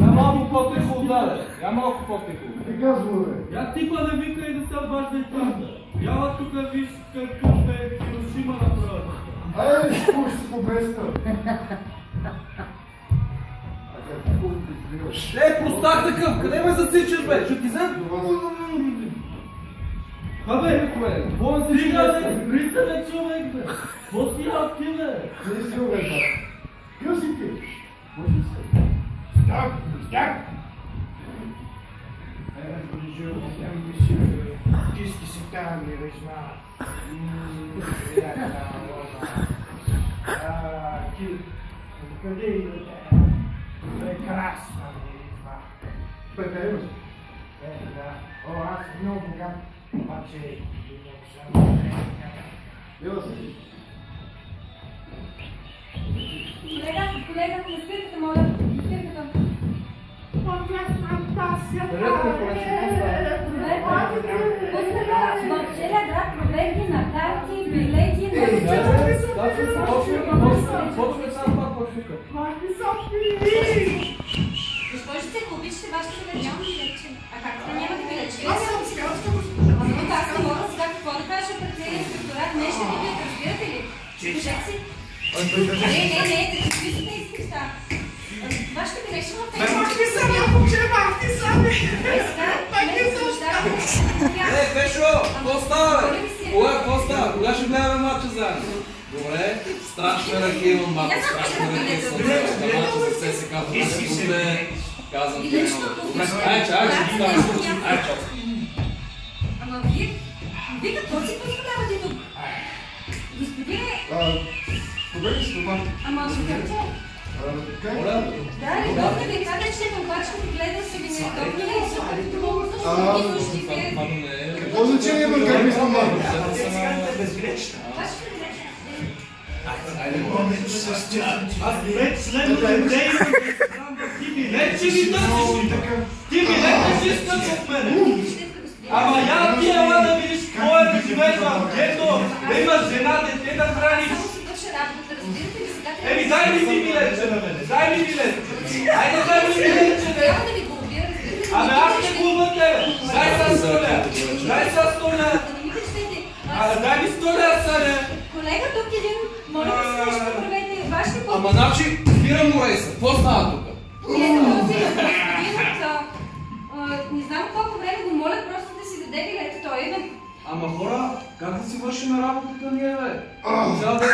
Я малко по-тихо отдаде. Я малко по-тихо. Ти казва, бе. Я типа да вика и да се обажда и правда. Яла тук виж какъв е Хирошима направя. Айде, спущи по места. Простак такъв, къде ме засичаш, бе? Ще ти взем? Абе, Какво ме стига засичаш? бе, присъде човек бе. Какво си ял ти бе? Не си уведа. Къв си ти? Може се. Стак, стак. Киски си там, не вижма. Къде идете? Прекрасна вижма. Пътя имаш. Да. О, аз много богат. Обаче, идвам само. Ела си. Колега, не спирката, моля. Спирката. В целия град проверки на карти, билети, на... Почвай сам пак по-шука. Госпожице, ако обичате вашите нямам билетче. А как да нямате билетче? Аз съм сега, ще го Ама аз не мога сега какво да кажа пред целия инспекторат. Не ще ви бият, разбирате ли? Кажете си. Не, какви са тези неща? Вашите билетче на тези Махни сами, ако че махни сами. Пешо, какво става, бе? Какво става? Кога ще гледаме матча заедно? Добре, страшна ръка имам, малко страшна ръка съм. Матча за ССК казвам ти едно. Добре, айче, айче. Ама вие какво си позволявате тук? Господине, Победи си дома. ама как че? Моля? Да, редовно ви казах, че тълпачката гледа са ви неудобни ли, защото колкото са ги нужди вие... Какво значение има как ми съм малко? Вашите билети. Аз билет следното идея ти билет, че ми търсиш. Ти билет не си искаш от мене. Ама я ти ела да видиш какво е да живееш в гето, да имаш жена, дете да храниш. Само си върша работата, разбирате ли сега? трябва Еми, дай ми ти билетче на мене, дай ми билет. Айде, дай ми билетче, бе. Трябва да ви глобира, разбирате ли? Абе, аз ще глуба тебе. Дай са 100 ля. Дай са 100 ля. Да не ми крещете. Дай ми 100 ля, Саня. Колега, тук един, моля да се нещо проверете вашите Ама, значи, спирам го рейса. Какво става тук? Вие този господинът, не знам колко време го моля просто да си даде билета, той е на... Ама хора, как да си вършим работата ние, бе? Цял ден...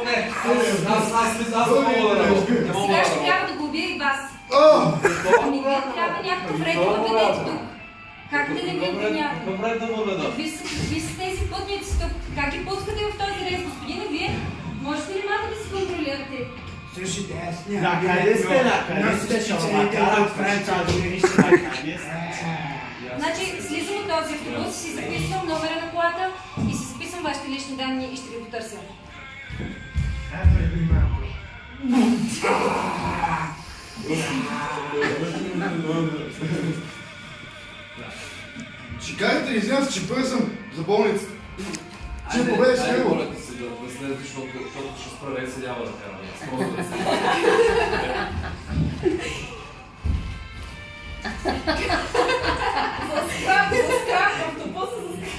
Не, аз не мога да работя. Не мога Сега да ще работя. трябва да глобя и вас. Ами вие трябва някакъв ред да въведете тук. Как да не видите някой? Какъв ред да въведа? Какви са тези пътници тук? Как ги пускате в този рейс, господине? Вие можете ли малко да се контролирате? Слушайте, аз Накъде сте, ще ме накарат франчайзи, ще накъде сте. Значи, слизам от този автобус, си записвам номера на колата и си записвам вашите лични данни и ще ви потърся. Чекайте, извинявам се, че бързам за болницата. Че победиш Айде, него. моля ти се да слезеш, защото ще спра рейса, няма да караме. Просто да си. За страх, автобуса за страх.